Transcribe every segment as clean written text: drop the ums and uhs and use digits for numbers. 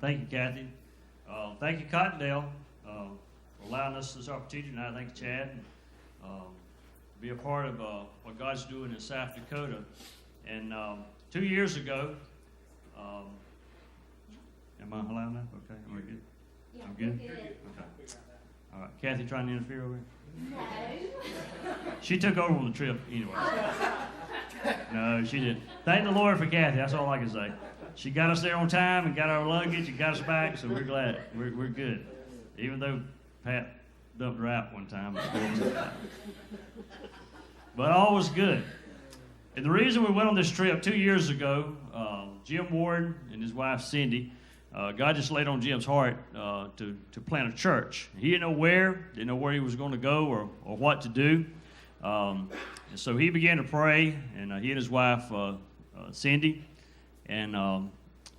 Thank you, Kathy. Thank you, Cottondale, for allowing us this opportunity tonight. Thank you, Chad. Be a part of what God's doing in South Dakota. And 2 years ago, am I allowed now? Okay, am I good? Yeah, I'm good? Good. Okay. All right. Kathy trying to interfere over here? No. She took over on the trip anyway. No, she didn't. Thank the Lord for Kathy. That's all I can say. She got us there on time and got our luggage and got us back, so we're glad. We're good. Even though Pat dumped her out one time. But all was good. And the reason we went on this trip 2 years ago, Jim Ward and his wife Cindy, God just laid on Jim's heart to plant a church. He didn't know where he was going to go or what to do. And so he began to pray, and he and his wife Cindy, and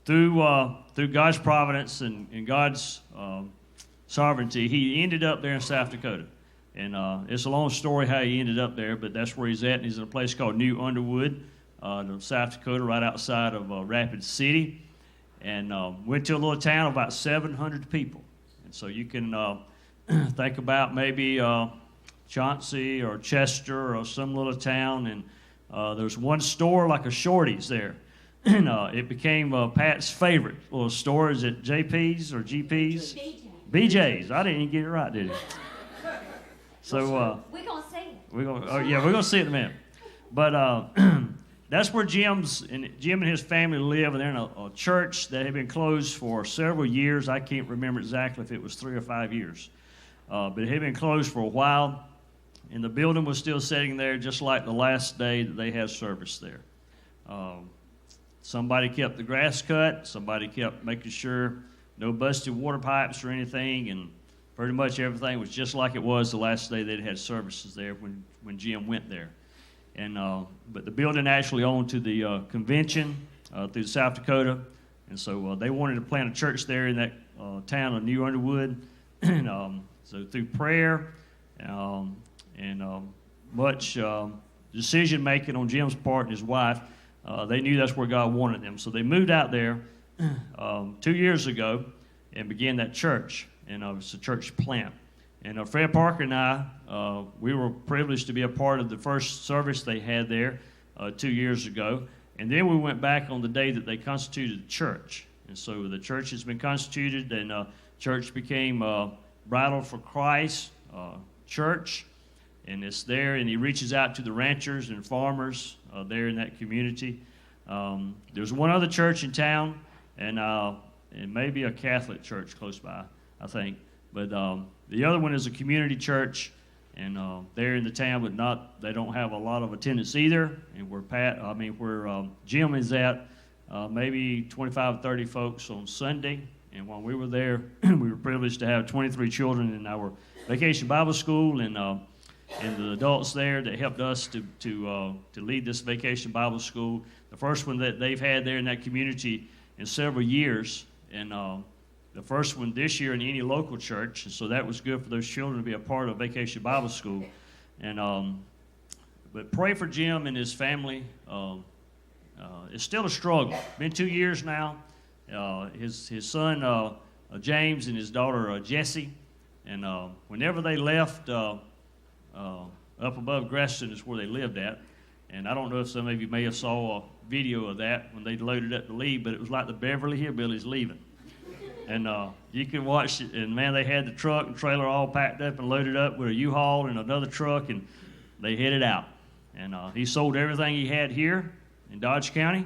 through God's providence and God's sovereignty, he ended up there in South Dakota. And it's a long story how he ended up there, but that's where he's at. And he's in a place called New Underwood, South Dakota, right outside of Rapid City. And went to a little town of about 700 people. And so you can think about maybe Chauncey or Chester or some little town. And there's one store like a Shorty's there. And it became Pat's favorite little store. Is it JP's or GP's? BJ's. I didn't even get it right, did I? So We're going to see it. we're gonna see it in a minute. But that's where Jim and his family live, and they're in a church that had been closed for several years. I can't remember exactly if it was 3 or 5 years, but it had been closed for a while, and the building was still sitting there, just like the last day that they had service there. Somebody kept the grass cut. Somebody kept making sure no busted water pipes or anything, and pretty much everything was just like it was the last day they'd had services there when Jim went there. And but the building actually owned to the convention through South Dakota, and so they wanted to plant a church there in that town of New Underwood. And so through prayer and much decision making on Jim's part and his wife, they knew that's where God wanted them. So they moved out there 2 years ago and began that church. And it's a church plant. And Fred Parker and I, we were privileged to be a part of the first service they had there 2 years ago. And then we went back on the day that they constituted the church. And so the church has been constituted, and church became Bridal for Christ Church. And it's there, and he reaches out to the ranchers and farmers there in that community. There's one other church in town, and maybe a Catholic church close by, I think. But the other one is a community church, and they're in the town, but they don't have a lot of attendance either. And where Jim is at, maybe 25 or 30 folks on Sunday. And when we were there, we were privileged to have 23 children in our vacation Bible school, and the adults there that helped us to lead this vacation Bible school. The first one that they've had there in that community in several years, and the first one this year in any local church. And so that was good for those children to be a part of Vacation Bible School. And but pray for Jim and his family. It's still a struggle. Been 2 years now. His son James and his daughter Jessie. And whenever they left up above Gresston is where they lived at. And I don't know if some of you may have saw a video of that when they loaded up to leave, but it was like the Beverly Hillbillies leaving. And you can watch it, and man, they had the truck and trailer all packed up and loaded up with a U-Haul and another truck, and they headed out. And he sold everything he had here in Dodge County,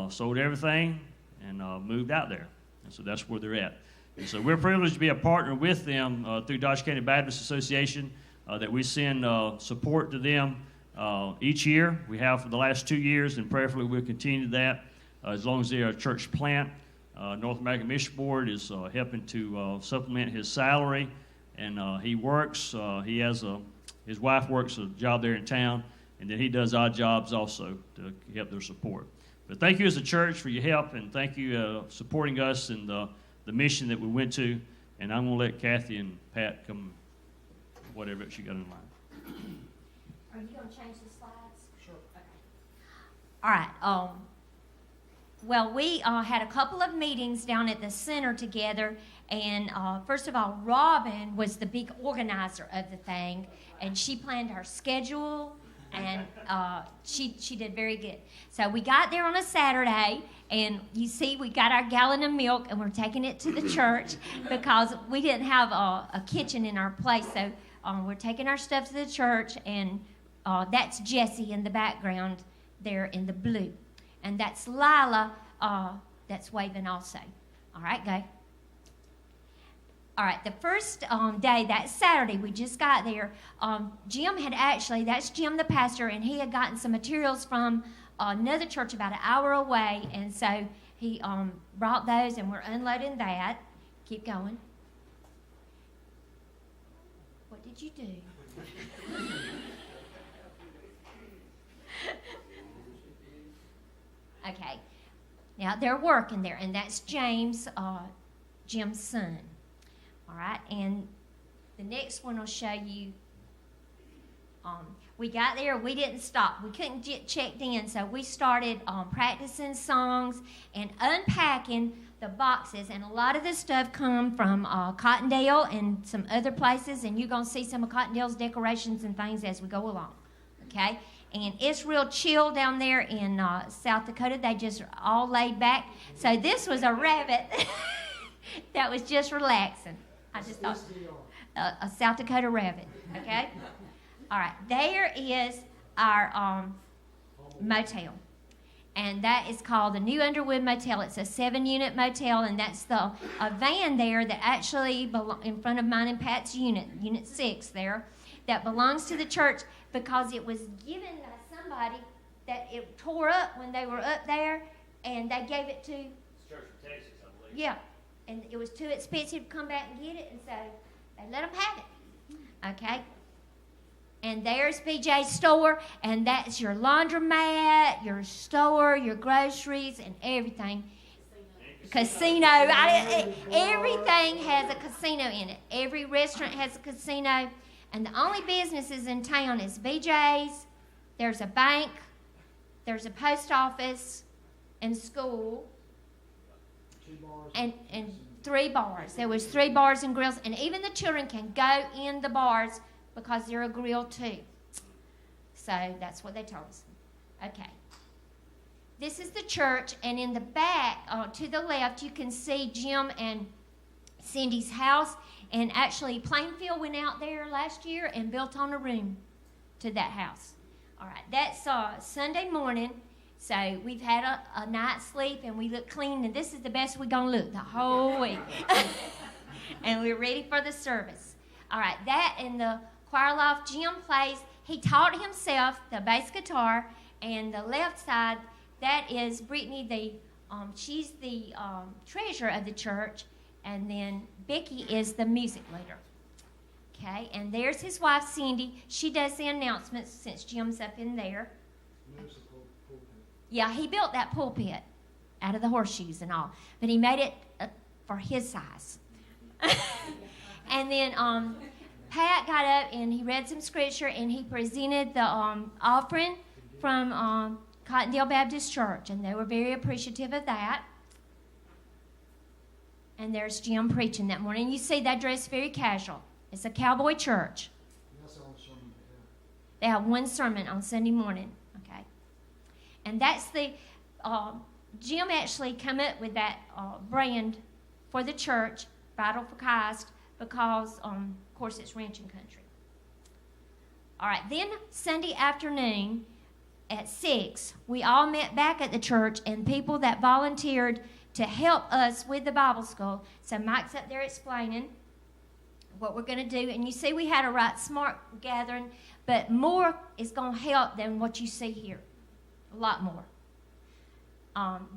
sold everything, and moved out there. And so that's where they're at. And so we're privileged to be a partner with them through Dodge County Baptist Association, that we send support to them each year. We have for the last 2 years, and prayerfully we'll continue that as long as they're a church plant. North American Mission Board is helping to supplement his salary, and he works. His wife works a job there in town, and then he does odd jobs also to help their support. But thank you as a church for your help, and thank you supporting us in the mission that we went to. And I'm going to let Kathy and Pat come, whatever she got in mind. Are you going to change the slides? Sure. Okay. All right. Well, we had a couple of meetings down at the center together, and first of all, Robin was the big organizer of the thing, and she planned her schedule, and she did very good. So we got there on a Saturday, and you see we got our gallon of milk, and we're taking it to the church because we didn't have a kitchen in our place, so we're taking our stuff to the church, and that's Jesse in the background there in the blue. And that's Lila that's waving also. All right, go. All right, the first day, that Saturday, we just got there. Jim had actually, that's Jim the pastor, and he had gotten some materials from another church about an hour away. And so he brought those, and we're unloading that. Keep going. What did you do? Okay, now they're working there, and that's James, Jim's son. All right, and the next one will show you. We got there, we didn't stop. We couldn't get checked in, so we started practicing songs and unpacking the boxes. And a lot of this stuff come from Cottondale and some other places, and you're going to see some of Cottondale's decorations and things as we go along, okay? And it's real chill down there in South Dakota. They just are all laid back. So this was a rabbit that was just relaxing. I just thought a South Dakota rabbit, okay? All right, there is our motel. And that is called the New Underwood Motel. It's a 7-unit motel, and that's a van there that actually in front of mine and Pat's unit 6 there, that belongs to the church because it was given by somebody that it tore up when they were up there, and they gave it to Church of Texas, I believe. Yeah, and it was too expensive to come back and get it, and so they let them have it. Okay. And there's BJ's store, and that's your laundromat, your store, your groceries, and everything. Casino. Everything has a casino in it. Every restaurant has a casino. And the only businesses in town is BJ's, there's a bank, there's a post office, and school. 2 bars. And 3 bars. There was 3 bars and grills, and even the children can go in the bars because they're a grill too. So that's what they told us. Okay. This is the church, and in the back, to the left, you can see Jim and Cindy's house. And actually, Plainfield went out there last year and built on a room to that house. All right, that's Sunday morning. So we've had a night's sleep, and we look clean, and this is the best we're going to look the whole week. And we're ready for the service. All right, that in the choir loft, Jim plays. He taught himself the bass guitar, and the left side, that is Brittany. She's the treasurer of the church, and then Becky is the music leader. Okay, and there's his wife, Cindy. She does the announcements since Jim's up in there. Yeah, he built that pulpit out of the horseshoes and all, but he made it for his size. And then Pat got up and he read some scripture, and he presented the offering from Cottondale Baptist Church, and they were very appreciative of that. And there's Jim preaching that morning. You see, they dress very casual. It's a cowboy church. They have one sermon on Sunday morning. Okay. And that's the, Jim actually came up with that brand for the church, Vital for Christ, because, of course, it's ranching country. All right, then Sunday afternoon at 6, we all met back at the church, and people that volunteered to help us with the Bible school. So Mike's up there explaining what we're going to do. And you see we had a right smart gathering, but more is going to help than what you see here. A lot more.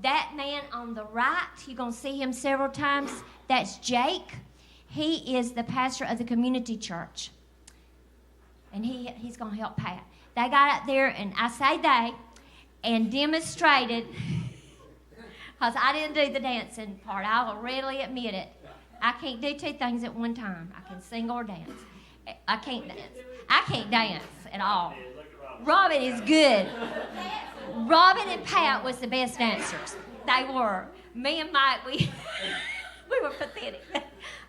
That man on the right, you're going to see him several times. That's Jake. He is the pastor of the community church. And he's going to help Pat. They got up there, and I say they, and demonstrated, because I didn't do the dancing part. I will readily admit it. I can't do 2 things at one time. I can sing or dance. I can't dance. I can't dance at all. Robin is good. Robin and Pat was the best dancers. They were. Me and Mike, we we were pathetic.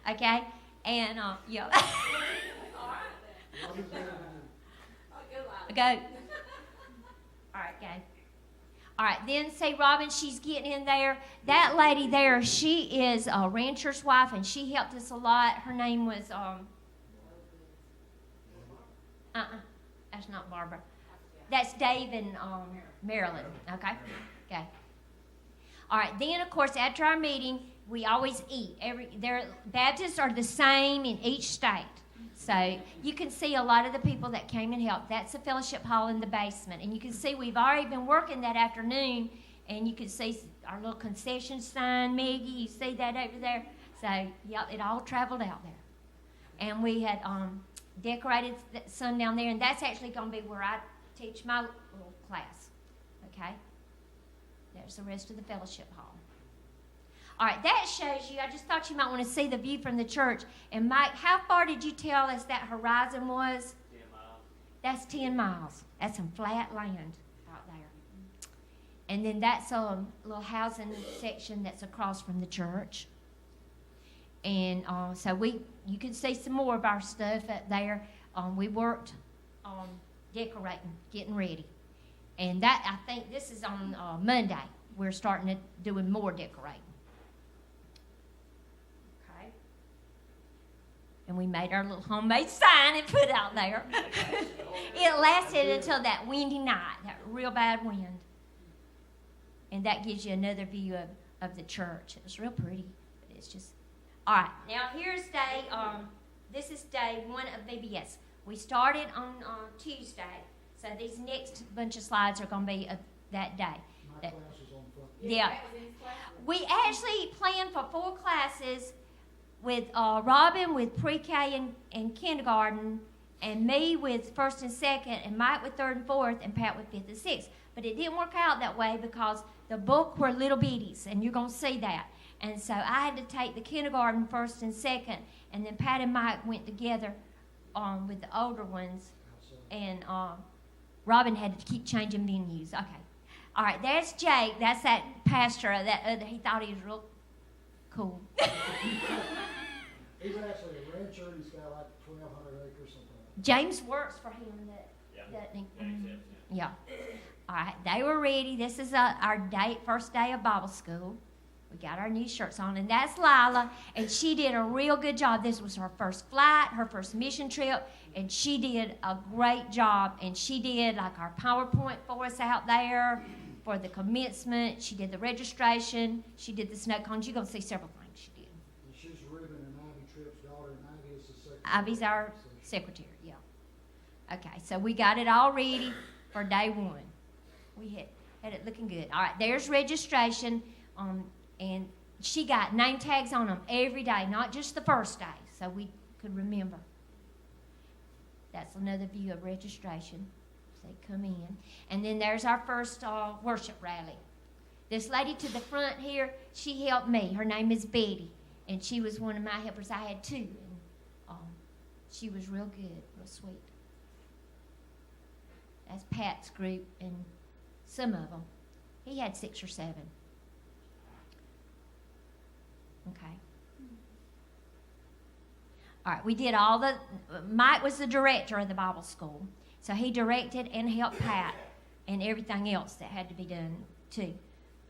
Okay? And, yeah. Go. All right, go. All right, then say Robin, she's getting in there. That lady there, she is a rancher's wife, and she helped us a lot. Her name was, that's not Barbara. That's Dave in Maryland, okay? Okay. All right, then, of course, after our meeting, we always eat. Baptists are the same in each state. So you can see a lot of the people that came and helped. That's the fellowship hall in the basement. And you can see we've already been working that afternoon, and you can see our little concession sign, Maggie, you see that over there? So, yeah, it all traveled out there. And we had decorated some down there, and that's actually going to be where I teach my little class, okay? There's the rest of the fellowship hall. All right, that shows you, I just thought you might want to see the view from the church. And Mike, how far did you tell us that horizon was? 10 miles. That's 10 miles. That's some flat land out there. And then that's a little housing section that's across from the church. And so you can see some more of our stuff up there. We worked on decorating, getting ready. And that, I think this is on Monday. We're starting to doing more decorating. And we made our little homemade sign and put it out there. It lasted until that windy night, that real bad wind. And that gives you another view of the church. It was real pretty, but it's just... All right, now here's day, this is day 1 of VBS. We started on Tuesday, so these next bunch of slides are going to be of that day. My class is on front. Yeah. We actually planned for 4 classes with Robin with pre-K and kindergarten, and me with 1st and 2nd, and Mike with 3rd and 4th, and Pat with 5th and 6th. But it didn't work out that way because the book were little bitties, and you're going to see that. And so I had to take the kindergarten 1st and 2nd, and then Pat and Mike went together with the older ones, and Robin had to keep changing venues. Okay. All right, there's Jake. That's that pastor. He thought he was real cool. He's actually a rancher. He's got like 1,200 acres something. James works for him. Doesn't he? Mm-hmm. Yeah. All right, they were ready. This is our first day of Bible school. We got our new shirts on, and that's Lila, and she did a real good job. This was her first flight, her first mission trip, and she did a great job. And she did like our PowerPoint for us out there for the commencement. She did the registration. She did the snow cones. You're going to see several things she did. And she's Reuben and Ivy Tripp's daughter, and Ivy is the secretary. Ivy's our secretary, yeah. Okay, so we got it all ready for day 1. We had it looking good. All right, there's registration, and she got name tags on them every day, not just the first day, so we could remember. That's another view of registration. So they come in. And then there's our first worship rally. This lady to the front here, she helped me. Her name is Betty, and she was one of my helpers. I had 2, and she was real good, real sweet. That's Pat's group, and some of them. He had 6 or 7. Okay. All right, we did Mike was the director of the Bible school, so he directed and helped Pat and everything else that had to be done too.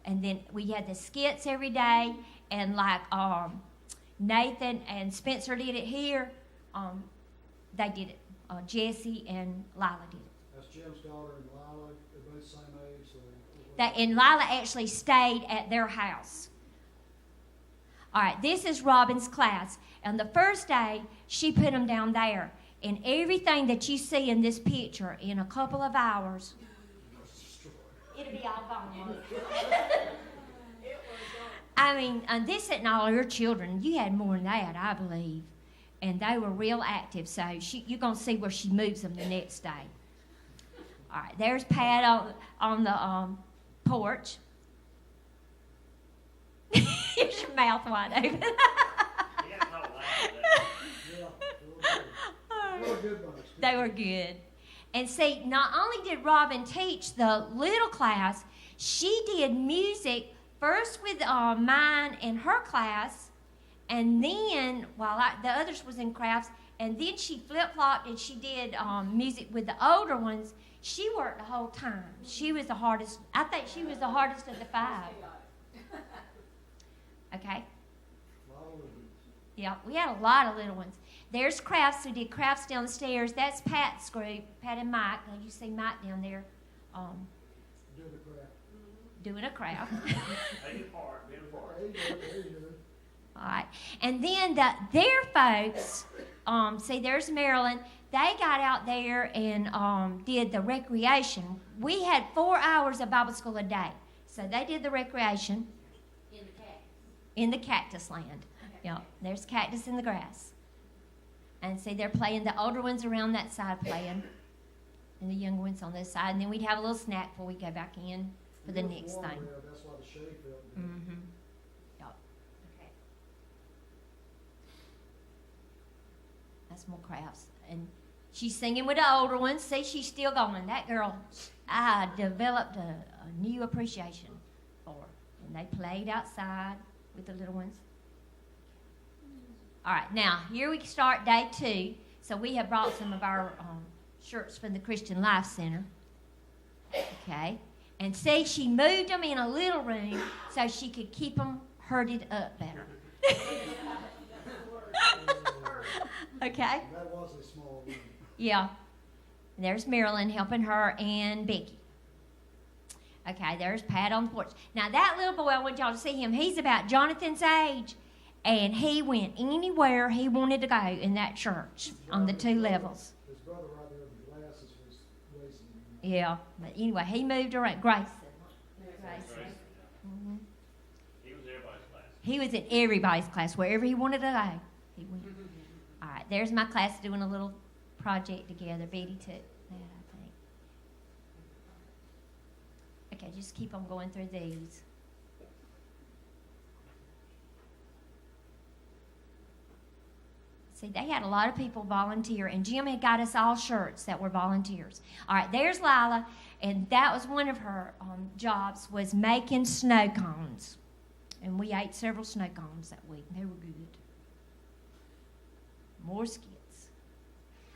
And then we had the skits every day, and like Nathan and Spencer did it here. They did it. Jesse and Lila did it. That's Jim's daughter and Lila. They're both the same age. So And Lila actually stayed at their house. All right, this is Robin's class. And the first day, she put them down there. And everything that you see in this picture, in a couple of hours, it'll be all gone. I mean, and this isn't all your children. You had more than that, I believe. And they were real active. So you're going to see where she moves them the next day. All right, there's Pat on the porch. Here's your mouth wide open. They were good. And see, not only did Robin teach the little class, she did music first with mine and her class, and then the others was in crafts, and then she flip-flopped and she did music with the older ones. She worked the whole time. She was the hardest. I think she was the hardest of the 5. Okay? Yeah, we had a lot of little ones. There's crafts. We did crafts downstairs. That's Pat's group, Pat and Mike. Now you see Mike down there doing a craft. All right. And then their folks, see, there's Marilyn. They got out there and did the recreation. We had 4 hours of Bible school a day. So they did the recreation. In the cactus land. Okay. Yeah, there's cactus in the grass. And see, they're playing. The older ones around that side playing. And the younger ones on this side. And then we'd have a little snack before we go back in for the next thing. That's why the shade felt. Mm-hmm. Yep. Okay. That's more crafts. And she's singing with the older ones. See, she's still going. That girl, I developed a new appreciation for her. And they played outside with the little ones. All right, now, here we start day 2. So we have brought some of our shirts from the Christian Life Center. Okay. And see, she moved them in a little room so she could keep them herded up better. Okay? That was a small room. Yeah. And there's Marilyn helping her and Becky. Okay, there's Pat on the porch. Now, that little boy, I want y'all to see him. He's about Jonathan's age, and he went anywhere he wanted to go in that church on the 2 levels. His brother right there with the glasses was racing him. Yeah, but anyway, he moved around. Grayson. Mm-hmm. He was everybody's class. He was in everybody's class. Wherever he wanted to go, he went. All right, there's my class doing a little project together. Betty took that, I think. Okay, just keep on going through these. See, they had a lot of people volunteer, and Jim had got us all shirts that were volunteers. All right, there's Lila, and that was one of her jobs, was making snow cones. And we ate several snow cones that week. They were good. More skits.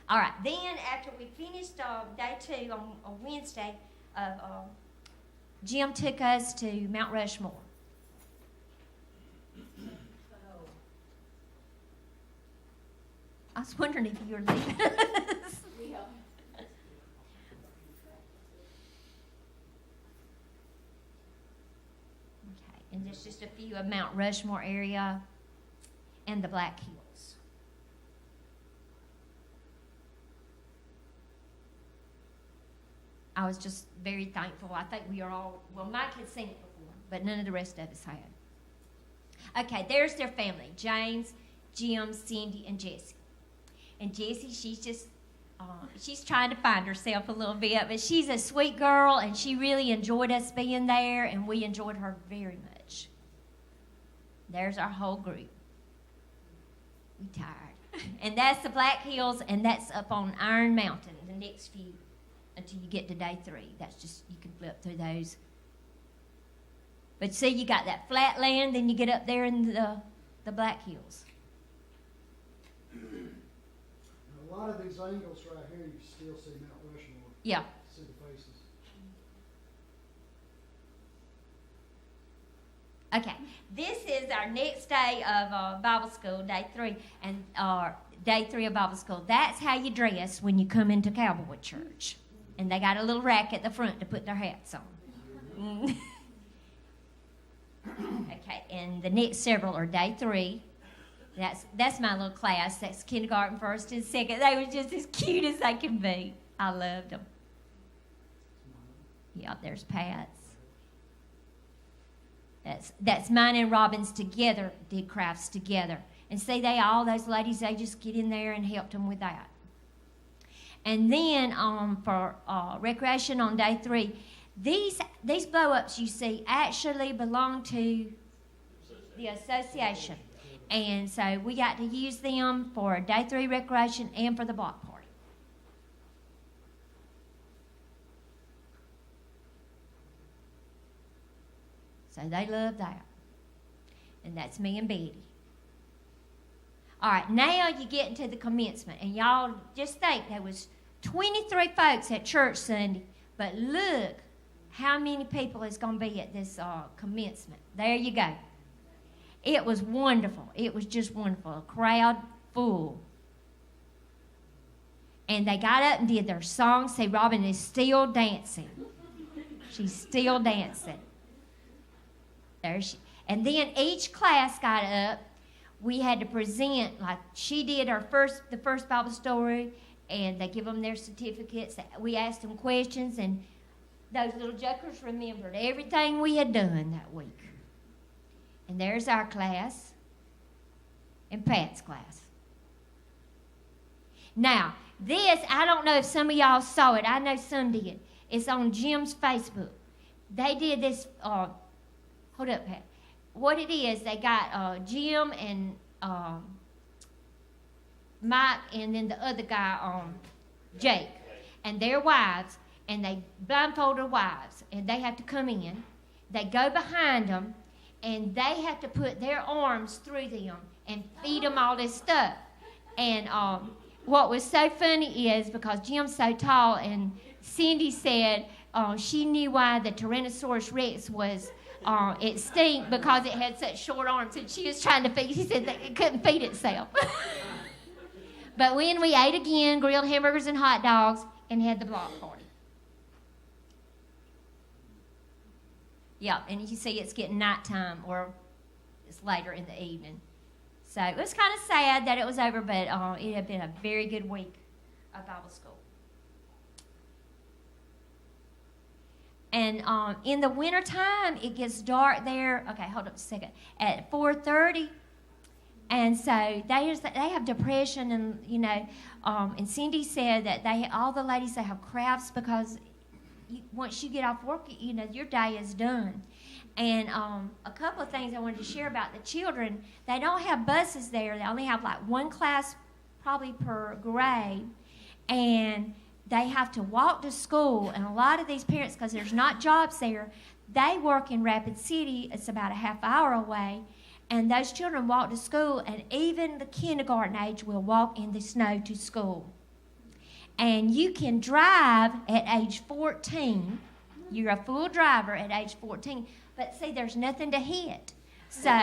All right, then after we finished day 2 on Wednesday, Jim took us to Mount Rushmore. I was wondering if you were leaving us. Okay, and there's just a few of Mount Rushmore area and the Black Hills. I was just very thankful. I think we are all, well, Mike had seen it before, but none of the rest of us had. Okay, there's their family, James, Jim, Cindy, and Jessie. And Jessie, she's just, she's trying to find herself a little bit, but she's a sweet girl, and she really enjoyed us being there, and we enjoyed her very much. There's our whole group. We tired. And that's the Black Hills, and that's up on Iron Mountain, the next few, until you get to day 3. That's just, you can flip through those. But see, you got that flat land, then you get up there in the Black Hills. A lot of these angles right here, you still see Mount Rushmore. Yeah. See the faces. Okay, this is our next day of Bible school, day 3, and day 3 of Bible school. That's how you dress when you come into Cowboy Church. And they got a little rack at the front to put their hats on. Okay, and the next several are day 3. That's my little class. That's kindergarten, 1st, and 2nd. They were just as cute as they can be. I loved them. Yeah, there's Pat's. That's mine and Robin's together, did crafts together. And see, those ladies, they just get in there and helped them with that. And then for recreation on day 3, these blow-ups you see actually belong to the association. And so we got to use them for day 3 recreation and for the block party. So they love that. And that's me and Betty. All right, now you get into the commencement. And y'all just think there was 23 folks at church Sunday. But look how many people is going to be at this commencement. There you go. It was wonderful. It was just wonderful. A crowd full. And they got up and did their song. See, Robin is still dancing. She's still dancing. There she. And then each class got up. We had to present, like she did the first Bible story, and they give them their certificates. We asked them questions, and those little jokers remembered everything we had done that week. And there's our class and Pat's class. Now, this, I don't know if some of y'all saw it. I know some did. It's on Jim's Facebook. They did this, hold up, Pat. What it is, they got Jim and Mike and then the other guy, Jake, and their wives, and they blindfold their wives, and they have to come in. They go behind them, and they have to put their arms through them and feed them all this stuff. And what was so funny is because Jim's so tall, and Cindy said she knew why the Tyrannosaurus Rex was extinct because it had such short arms, and she was trying to feed. She said that it couldn't feed itself. But when we ate again, grilled hamburgers and hot dogs, and had the block party. Yeah, and you see it's getting nighttime, or it's later in the evening. So it was kind of sad that it was over, but it had been a very good week of Bible school. And in the wintertime, it gets dark there. Okay, hold up a second. At 4:30. And so they have depression, and, you know, and Cindy said that all the ladies, they have crafts because once you get off work, you know, your day is done. And a couple of things I wanted to share about the children. They don't have buses there. They only have like one class probably per grade. And they have to walk to school. And a lot of these parents, because there's not jobs there, they work in Rapid City. It's about a half hour away. And those children walk to school, and even the kindergarten age will walk in the snow to school. And you can drive at age 14. You're a full driver at age 14. But see, there's nothing to hit. So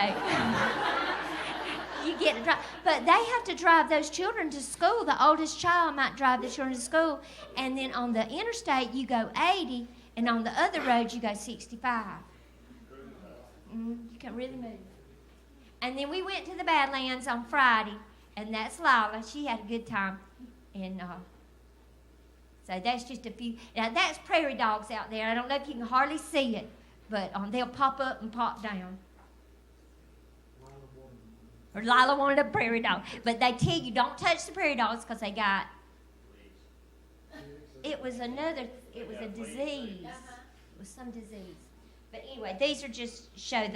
you get to drive. But they have to drive those children to school. The oldest child might drive the children to school. And then on the interstate, you go 80. And on the other road, you go 65. You can really move. And then we went to the Badlands on Friday, and that's Lila. She had a good time. And so that's just a few. Now, that's prairie dogs out there. I don't know if you can hardly see it, but they'll pop up and pop down. Or Lila wanted a prairie dog. But they tell you, don't touch the prairie dogs because they got, it was a disease. It was some disease. But anyway, these are just show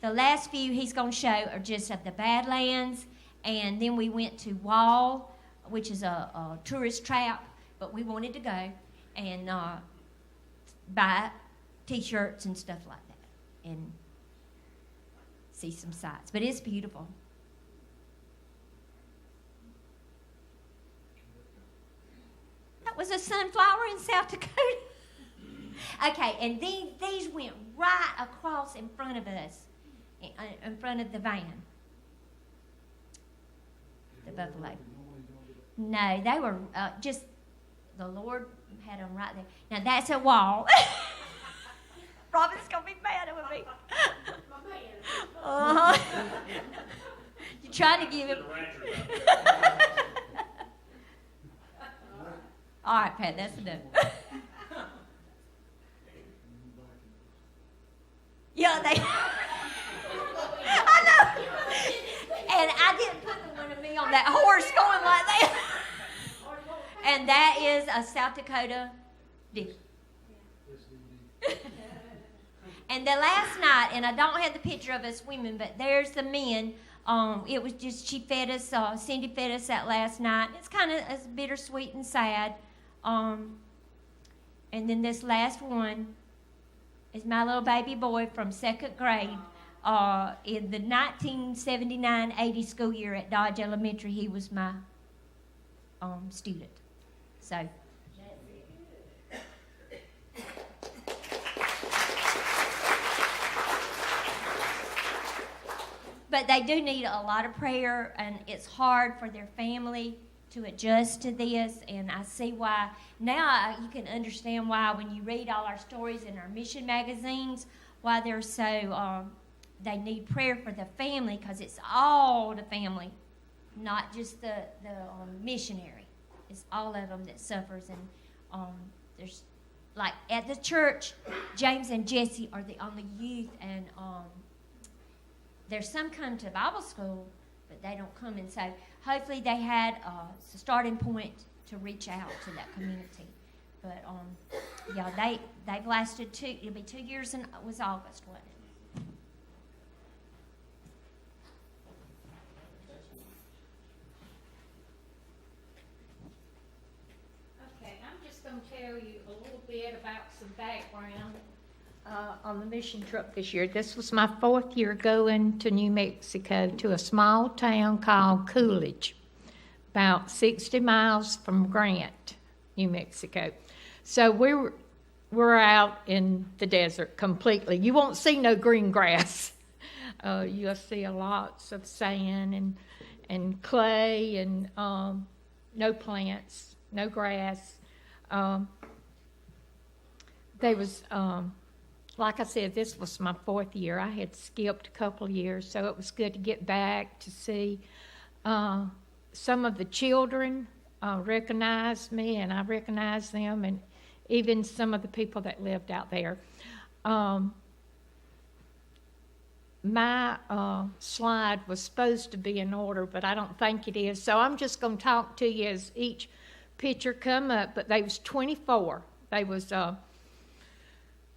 the last few he's going to show are just of the Badlands, and then we went to Wall, which is a tourist trap, but we wanted to go and buy T-shirts and stuff like that and see some sights. But it's beautiful. That was a sunflower in South Dakota. Okay, and these went right across in front of us. In front of the van. The buffalo. No, they were just, the Lord had them right there. Now that's a wall. Robin's going to be mad with me. You're trying to give him. All right, Pat, that's enough. Yeah, they. I know. And I didn't put the one of me on that horse going like that. And that is a South Dakota deer. And the last night, and I don't have the picture of us swimming, but there's the men. It was just, she fed us, Cindy fed us that last night. It's kind of bittersweet and sad. And then this last one, is my little baby boy from 2nd grade. In the 1979-80 school year at Dodge Elementary, he was my student. So. But they do need a lot of prayer, and it's hard for their family to adjust to this, and I see why. Now you can understand why when you read all our stories in our mission magazines, why they're so, they need prayer for the family, because it's all the family, not just the missionary. It's all of them that suffers, and there's, like at the church, James and Jesse are the only youth, and there's some come to Bible school, but they don't come. And so hopefully they had a starting point to reach out to that community. But yeah, they've lasted it'll be 2 years, and it was August, wasn't it? Okay, I'm just going to tell you a little bit about some background on the mission trip this year. This was my 4th year going to New Mexico, to a small town called Coolidge, about 60 miles from Grant, New Mexico. So we're out in the desert completely. You won't see no green grass. You'll see lots of sand and clay and no plants, no grass. There was... like I said, this was my 4th year. I had skipped a couple of years, so it was good to get back to see. Some of the children recognized me, and I recognized them, and even some of the people that lived out there. My slide was supposed to be in order, but I don't think it is. So I'm just going to talk to you as each picture come up. But they was 24. They was...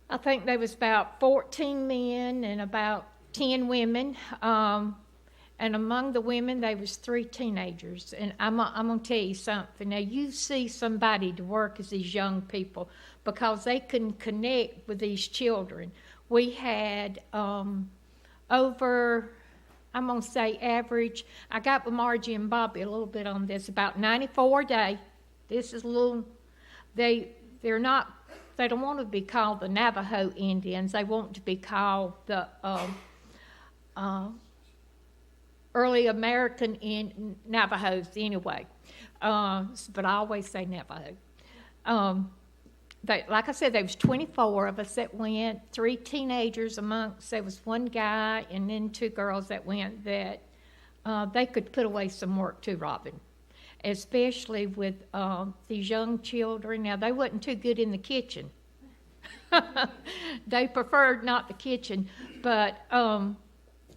I think there was about 14 men and about 10 women. And among the women, there was 3 teenagers. And I'm going to tell you something. Now, you see somebody to work as these young people because they can connect with these children. We had over, I'm going to say average, I got with Margie and Bobby a little bit on this, about 94 a day. This is a little, they're not, they don't want to be called the Navajo Indians. They want to be called the early American Navajos anyway. But I always say Navajo. Like I said, there was 24 of us that went, 3 teenagers amongst, there was 1 guy and then 2 girls that went that they could put away some work too, Robin. Especially with these young children. Now, they wasn't too good in the kitchen. They preferred not the kitchen. But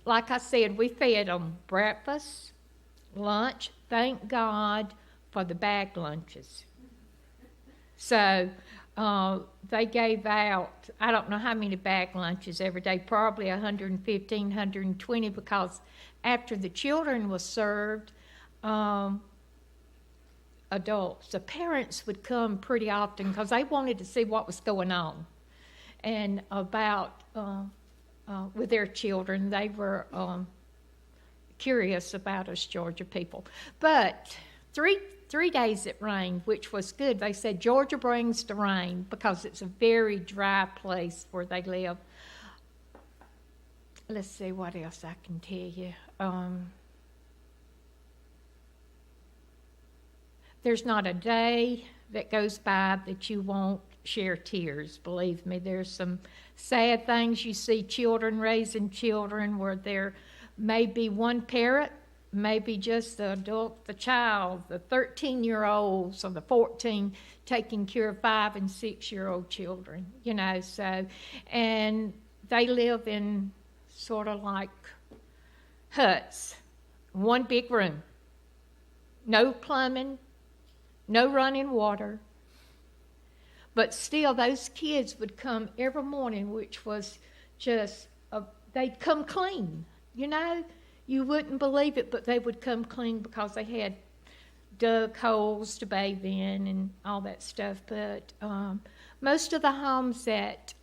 like I said, we fed them breakfast, lunch. Thank God for the bag lunches. So they gave out, I don't know how many bag lunches every day, probably 115, 120, because after the children was served, adults, the parents would come pretty often because they wanted to see what was going on and about with their children. They were curious about us Georgia people. But three days it rained, which was good. They said Georgia brings the rain because it's a very dry place where they live. Let's see what else I can tell you. There's not a day that goes by that you won't share tears, believe me. There's some sad things. You see children raising children where there may be one parent, maybe just the adult, the child, the 13-year-olds or the 14 taking care of 5- and 6-year-old children, you know. So, and they live in sort of like huts, one big room, no plumbing, no running water. But still, those kids would come every morning, which was just, they'd come clean. You know, you wouldn't believe it, but they would come clean because they had dug holes to bathe in and all that stuff. But most of the homes that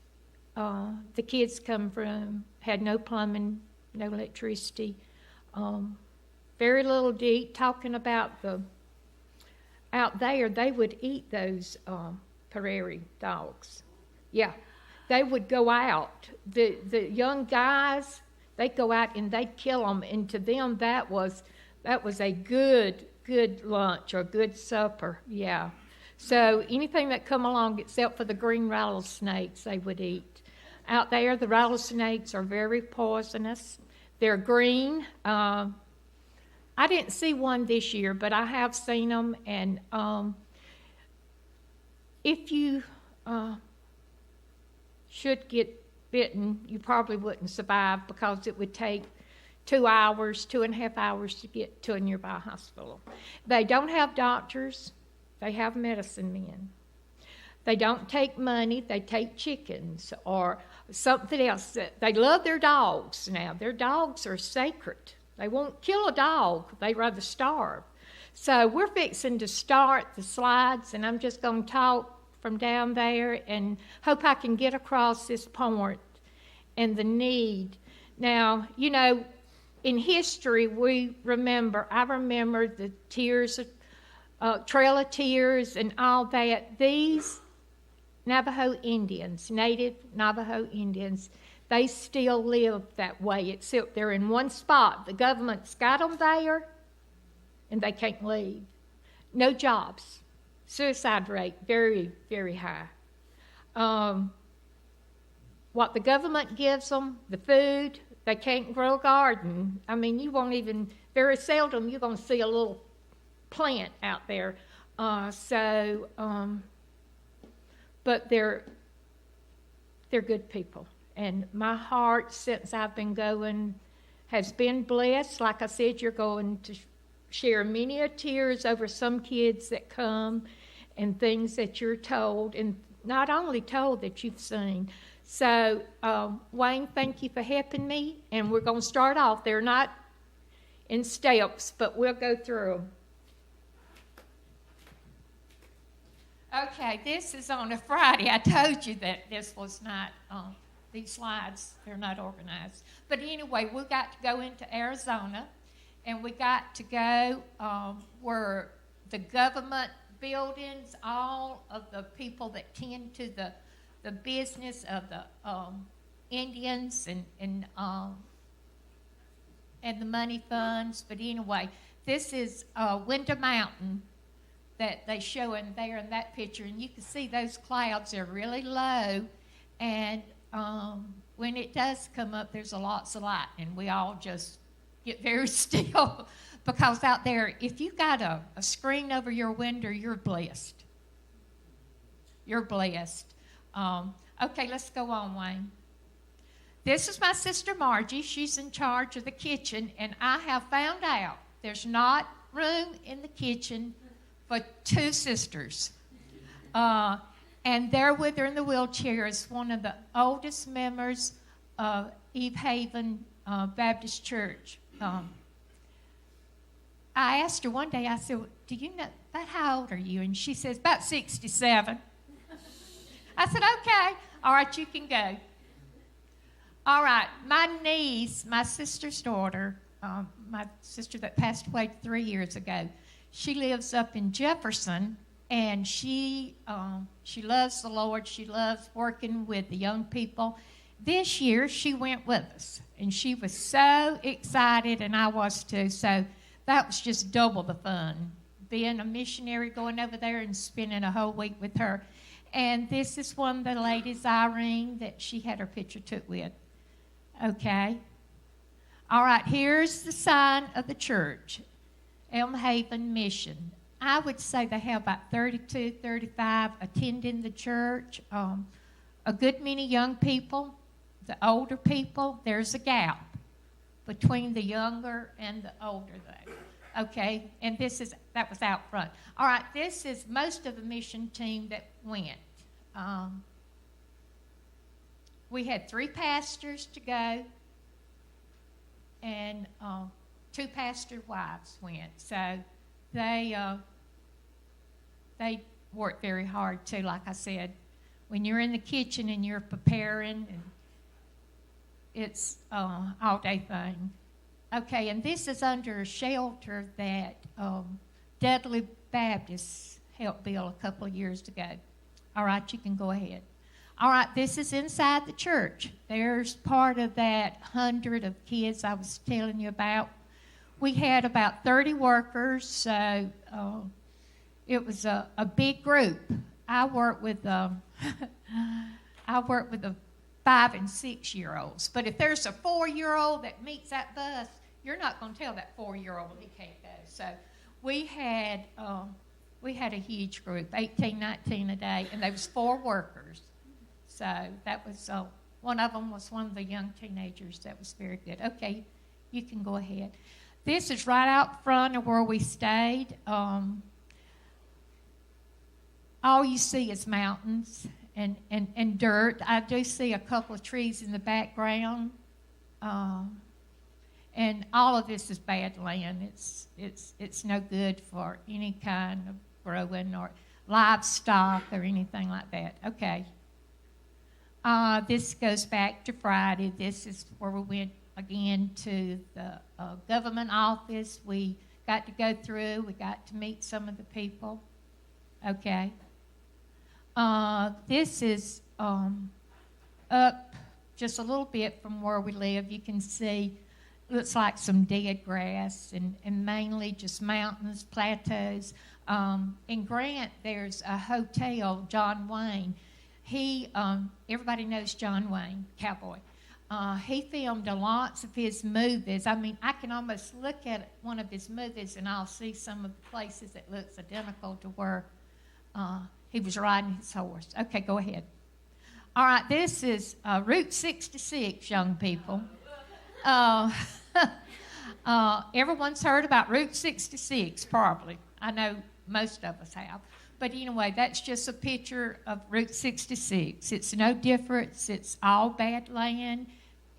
the kids come from, had no plumbing, no electricity, very little to eat. Talking about out there, they would eat those prairie dogs. Yeah, they would go out. The young guys, they'd go out and they'd kill them, and to them that was a good lunch or good supper. Yeah. So anything that come along except for the green rattlesnakes, they would eat. Out there, the rattlesnakes are very poisonous. They're green. I didn't see one this year, but I have seen them. And if you should get bitten, you probably wouldn't survive because it would take 2.5 hours to get to a nearby hospital. They don't have doctors. They have medicine men. They don't take money. They take chickens or something else. They love their dogs now. Their dogs are sacred. They won't kill a dog. They'd rather starve. So we're fixing to start the slides, and I'm just going to talk from down there and hope I can get across this point and the need. Now, you know, in history, I remember the tears, Trail of Tears and all that. These Navajo Indians, native Navajo Indians, they still live that way, except they're in one spot. The government's got them there, and they can't leave. No jobs. Suicide rate, very, very high. What the government gives them, the food, they can't grow a garden. I mean, you won't even, very seldom you're going to see a little plant out there. But they're good people. And my heart, since I've been going, has been blessed. Like I said, you're going to share many a tears over some kids that come and things that you're told, and not only told, that you've seen. So, Wayne, thank you for helping me. And we're going to start off. They're not in steps, but we'll go through them. Okay, this is on a Friday. I told you that this was not, these slides, they're not organized. But anyway, we got to go into Arizona, and we got to go where the government buildings, all of the people that tend to the business of the Indians and the money funds. But anyway, this is Window Mountain that they show in there in that picture, and you can see those clouds are really low, and when it does come up, there's lots of light, and we all just get very still because out there, if you've got a screen over your window, you're blessed. You're blessed. Okay, let's go on, Wayne. This is my sister Margie. She's in charge of the kitchen, and I have found out there's not room in the kitchen for 2 sisters. And there with her in the wheelchair is one of the oldest members of Eve Haven Baptist Church. I asked her one day, I said, do you know, about how old are you? And she says, about 67. I said, okay, all right, you can go. All right, my niece, my sister's daughter, my sister that passed away 3 years ago, she lives up in Jefferson, and she loves the Lord. She loves working with the young people. This year, she went with us, and she was so excited, and I was too. So that was just double the fun, being a missionary, going over there and spending a whole week with her. And this is one of the ladies, Irene, that she had her picture took with. Okay. All right, here's the sign of the church, Elm Haven Mission. I would say they have about 32, 35 attending the church. A good many young people, the older people. There's a gap between the younger and the older there. Okay, and that was out front. All right, this is most of the mission team that went. We had 3 pastors to go, and 2 pastor wives went. So they worked very hard too. Like I said, when you're in the kitchen and you're preparing, and it's all-day thing. Okay, and this is under a shelter that Dudley Baptist helped build a couple of years ago. All right, you can go ahead. All right, this is inside the church. There's part of that 100 of kids I was telling you about. We had about 30 workers, so it was a big group. I work with the 5 and 6 year olds. But if there's a 4-year-old that meets that bus, you're not going to tell that 4-year-old he can't go. So we had a huge group, 18, 19 a day, and there was 4 workers. So that was one of them was one of the young teenagers. That was very good. Okay, you can go ahead. This is right out front of where we stayed. All you see is mountains and dirt. I do see a couple of trees in the background. And all of this is bad land. It's no good for any kind of growing or livestock or anything like that. Okay. This goes back to Friday. This is where we went again to the government office. We got to go through. We got to meet some of the people. Okay. This is up just a little bit from where we live. You can see, looks like some dead grass and mainly just mountains, plateaus. In Grant, there's a hotel, John Wayne. Everybody knows John Wayne, cowboy. He filmed lots of his movies. I mean, I can almost look at one of his movies and I'll see some of the places that looks identical to where he was riding his horse. Okay, go ahead. All right, this is Route 66, young people. Everyone's heard about Route 66, probably. I know most of us have. But anyway, that's just a picture of Route 66. It's no difference. It's all bad land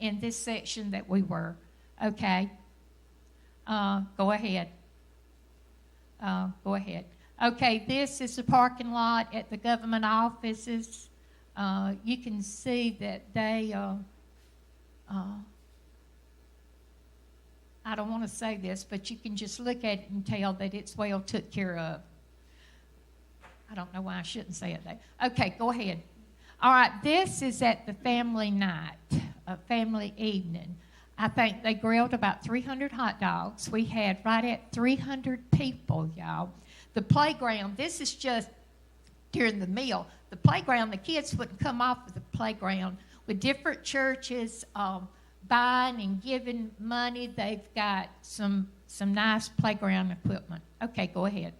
in this section that we were. Okay. Go ahead. Go ahead. Okay, this is the parking lot at the government offices. You can see that they, I don't want to say this, but you can just look at it and tell that it's well took care of. I don't know why I shouldn't say it there. Okay, go ahead. All right, this is at the family night, a family evening. I think they grilled about 300 hot dogs. We had right at 300 people, y'all. The playground, this is just during the meal. The playground, the kids wouldn't come off of the playground. With different churches buying and giving money, they've got some nice playground equipment. Okay, go ahead.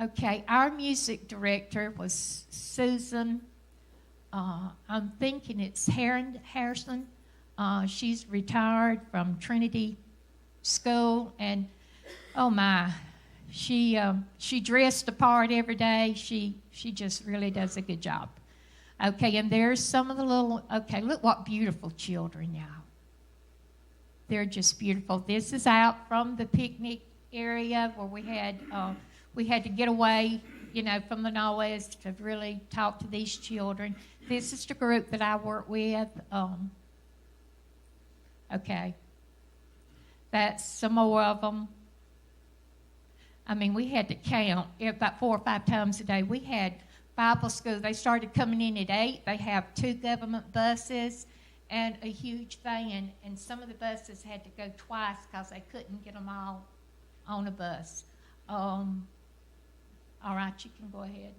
Okay, our music director was Susan. I'm thinking it's Harrison. She's retired from Trinity School, and oh my, she dressed the part every day. She just really does a good job. Okay, and there's some of the little. Okay, look what beautiful children, y'all. They're just beautiful. This is out from the picnic area where we had to get away, from the noise to really talk to these children. This is the group that I work with. Okay. That's some more of them. I mean, we had to count about 4 or 5 times a day. We had Bible school. They started coming in at 8. They have 2 government buses and a huge van. And some of the buses had to go twice because they couldn't get them all on a bus. All right, you can go ahead.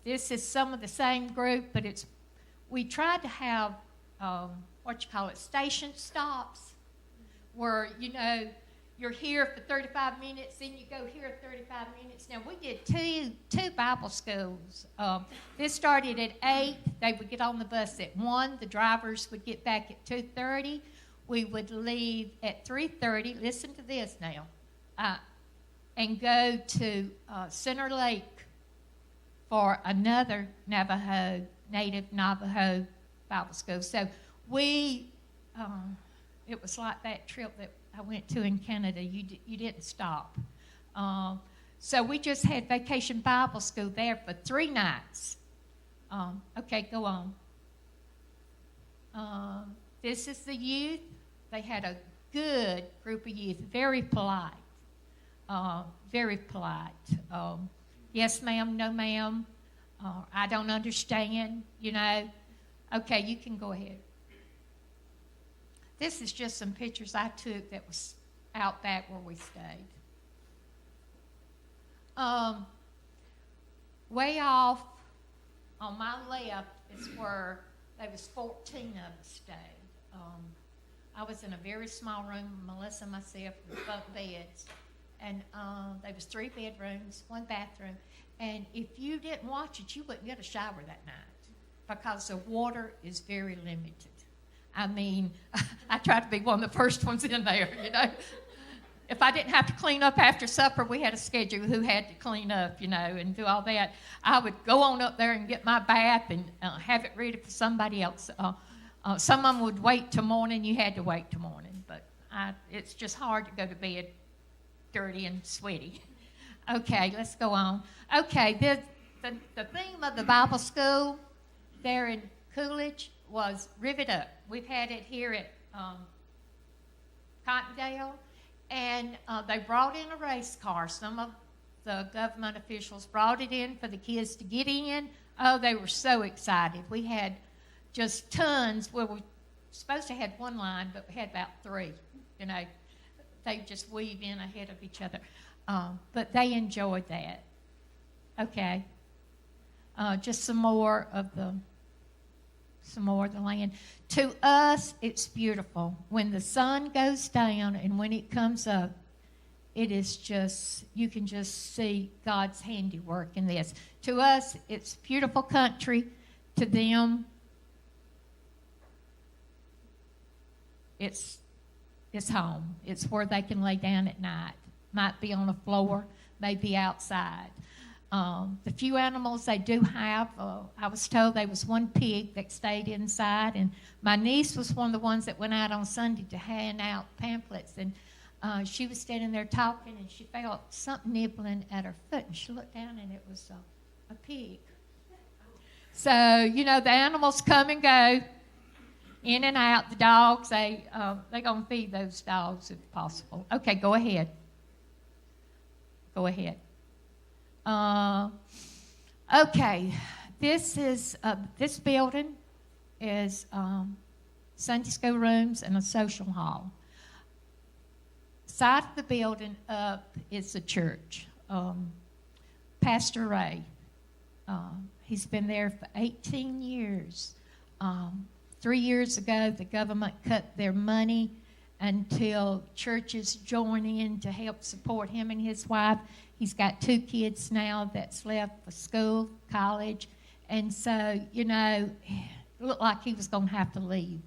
This is some of the same group, but we tried to have, station stops, where, you're here for 35 minutes, then you go here 35 minutes. Now, we did two Bible schools. This started at 8. They would get on the bus at 1. The drivers would get back at 2:30. We would leave at 3:30. Listen to this now. And go to Center Lake for another Native Navajo Bible school. So it was like that trip that I went to in Canada. You didn't stop. So we just had Vacation Bible School there for 3 nights. Okay, go on. This is the youth. They had a good group of youth, very polite. Very polite. Yes, ma'am, no, ma'am. I don't understand, you know. Okay, you can go ahead. This is just some pictures I took that was out back where we stayed. Way off on my left is where there was 14 of us stayed. I was in a very small room, Melissa and myself, with bunk beds. And there was 3 bedrooms, 1 bathroom. And if you didn't watch it, you wouldn't get a shower that night because the water is very limited. I mean, I tried to be one of the first ones in there, you know. If I didn't have to clean up after supper, we had a schedule who had to clean up, you know, and do all that. I would go on up there and get my bath and have it ready for somebody else. Some of them would wait till morning. You had to wait till morning. But it's just hard to go to bed dirty and sweaty. Okay, let's go on. Okay, the theme of the Bible school there in Coolidge was Riv It Up. We've had it here at Cottondale, and they brought in a race car. Some of the government officials brought it in for the kids to get in. Oh, they were so excited. We had just tons. Well, we were supposed to have 1 line, but we had about 3, you know. They just weave in ahead of each other. But they enjoyed that. Okay. Just some more of the land. To us, it's beautiful. When the sun goes down and when it comes up, it is just, you can just see God's handiwork in this. To us, it's beautiful country. To them, it's home. It's where they can lay down at night. Might be on the floor, maybe outside. The few animals they do have, I was told there was 1 pig that stayed inside, and my niece was one of the ones that went out on Sunday to hand out pamphlets, and she was standing there talking, and she felt something nibbling at her foot, and she looked down, and it was a pig. So, you know, the animals come and go, in and out. The dogs, they're going to feed those dogs if possible. Okay, go ahead. Go ahead. Okay, this building is Sunday school rooms and a social hall. Side of the building up is the church. Pastor Ray, he's been there for 18 years. 3 years ago, the government cut their money until churches join in to help support him and his wife. He's got 2 kids now that's left for school, college. And so, you know, it looked like he was going to have to leave.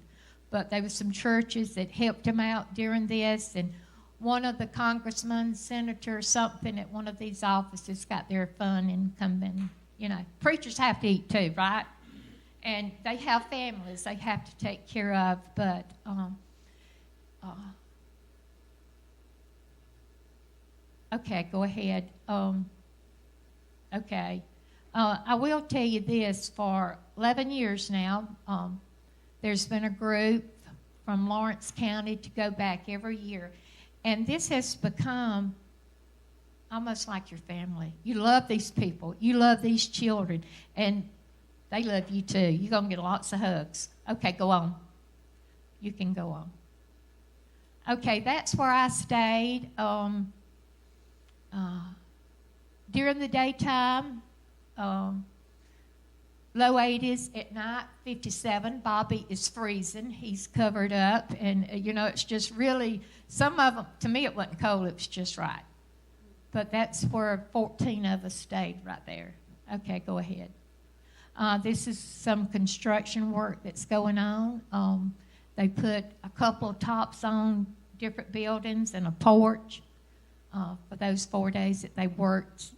But there were some churches that helped him out during this. And one of the congressmen, senator, something at one of these offices got their fund and come in. You know, preachers have to eat too, right? And they have families they have to take care of, but okay, go ahead. Okay. I will tell you this, for 11 years now, there's been a group from Lawrence County to go back every year, and this has become almost like your family. You love these people. You love these children, and they love you too. You're going to get lots of hugs. Okay, go on. You can go on. Okay, that's where I stayed. During the daytime, low 80s. At night, 57. Bobby is freezing. He's covered up. And, you know, it's just really, some of them, to me it wasn't cold. It was just right. But that's where 14 of us stayed right there. Okay, go ahead. This is some construction work that's going on. They put a couple of tops on different buildings and a porch for those 4 days that they worked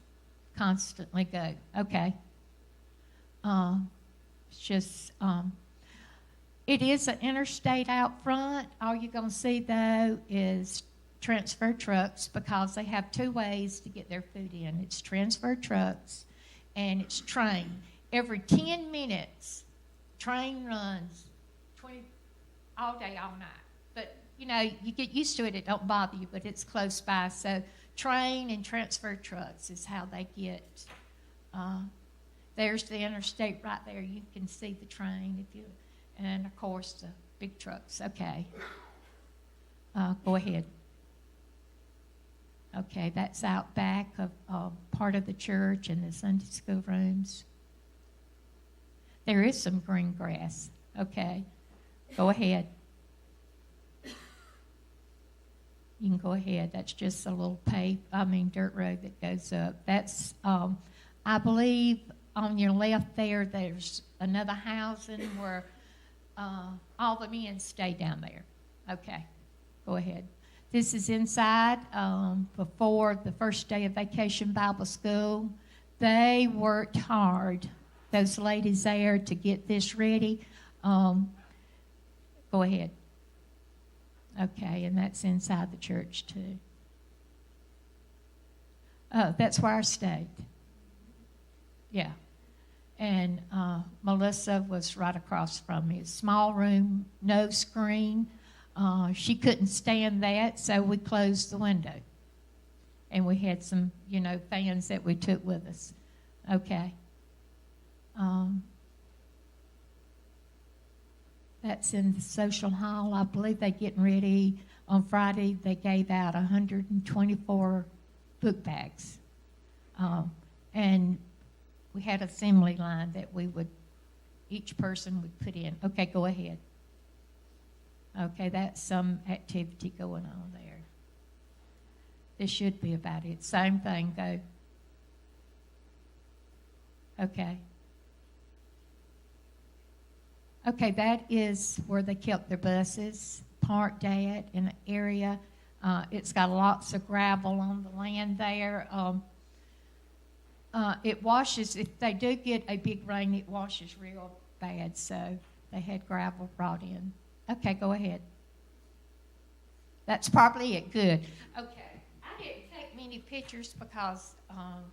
constantly go. Okay. It's just, it is an interstate out front. All you're going to see, though, is transfer trucks because they have two ways to get their food in. It's transfer trucks and it's train. Every 10 minutes, train runs 20 all day, all night. But, you know, you get used to it. It don't bother you, but it's close by. So train and transfer trucks is how they get. There's the interstate right there. You can see the train and of course the big trucks. Okay. Go ahead. Okay, that's out back of part of the church and the Sunday school rooms. There is some green grass. Okay, go ahead. You can go ahead. That's just a little dirt road that goes up. That's, I believe, on your left there's another housing where all the men stay down there. Okay, go ahead. This is inside before the first day of Vacation Bible School. They worked hard, those ladies there, to get this ready. Go ahead. Okay, and that's inside the church too. That's where I stayed. Yeah. And Melissa was right across from me. Small room, no screen. She couldn't stand that, so we closed the window. And we had some, fans that we took with us. Okay. That's in the social hall. I believe they're getting ready. On Friday, they gave out 124 book bags. And we had assembly line that each person would put in. Okay, go ahead. Okay, that's some activity going on there. This should be about it. Same thing, go. Okay. Okay, that is where they kept their buses parked at in an area. It's got lots of gravel on the land there. It washes, if they do get a big rain, it washes real bad, so they had gravel brought in. Okay, go ahead. That's probably it. Good. Okay. I didn't take many pictures because I'm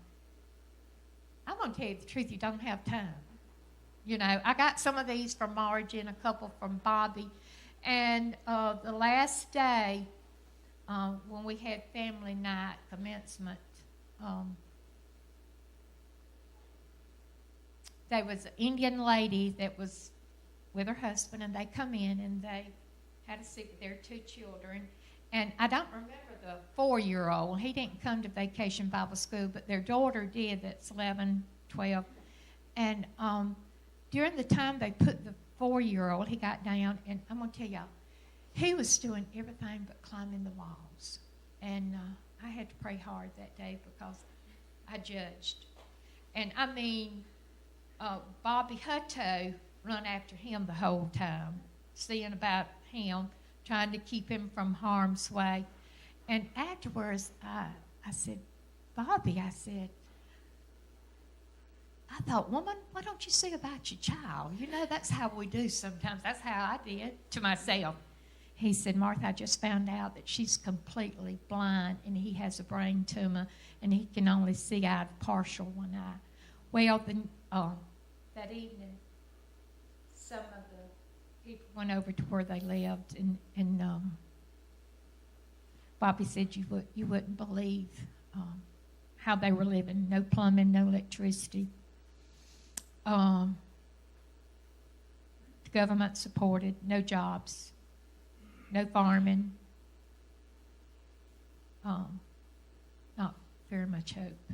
going to tell you the truth, you don't have time. I got some of these from Margie and a couple from Bobby. And the last day, when we had family night commencement, there was an Indian lady that was with her husband, and they come in, and they had a seat with their two children. And I don't remember the 4-year-old. He didn't come to Vacation Bible School, but their daughter did. That's 11, 12. And during the time they put the 4-year-old, he got down, and I'm going to tell y'all, he was doing everything but climbing the walls. And I had to pray hard that day because I judged. And I mean, Bobby Hutto run after him the whole time, seeing about him, trying to keep him from harm's way. And afterwards, I said, Bobby, I thought, woman, why don't you see about your child? That's how we do sometimes. That's how I did to myself. He said, Martha, I just found out that she's completely blind and he has a brain tumor and he can only see out of partial one eye. Well, that evening, some of the people went over to where they lived, and Bobby said you wouldn't believe how they were living. No plumbing, no electricity. The government supported, no jobs, no farming, not very much hope.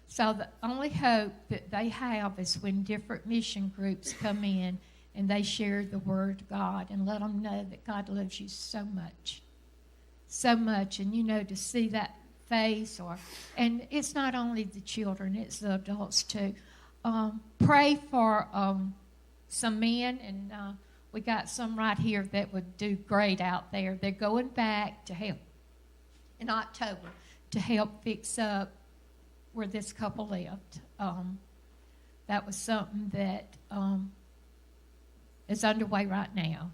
So the only hope that they have is when different mission groups come in and they share the Word of God and let them know that God loves you so much. And, to see that face, and it's not only the children, it's the adults too. Pray for some men, and we got some right here that would do great out there. They're going back to help in October to help fix up where this couple lived. That was something that is underway right now.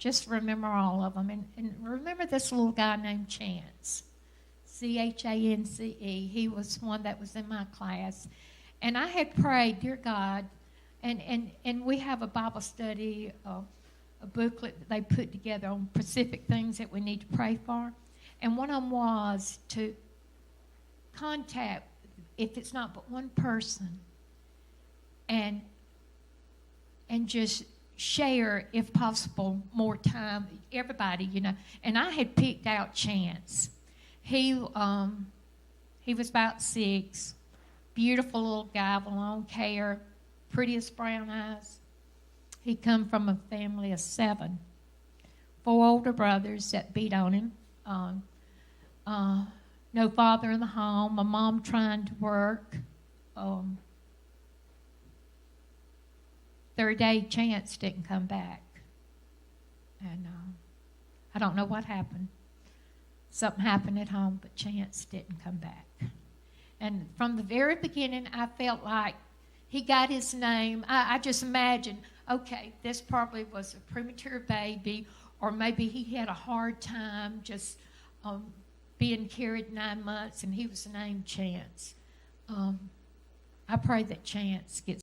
just remember all of them. And remember this little guy named Chance, Chance. He was one that was in my class. And I had prayed, dear God, and we have a Bible study, a booklet that they put together on specific things that we need to pray for. And one of them was to contact, if it's not but one person, and just share, if possible, more time. Everybody, you know. And I had picked out Chance. He was about 6, beautiful little guy with long hair, prettiest brown eyes. He come from a family of 7, 4 older brothers that beat on him. No father in the home, a mom trying to work. Third day, Chance didn't come back. And I don't know what happened. Something happened at home, but Chance didn't come back. And from the very beginning, I felt like he got his name. I just imagined, okay, this probably was a premature baby, or maybe he had a hard time just being carried 9 months, and he was named Chance. I pray that Chance gets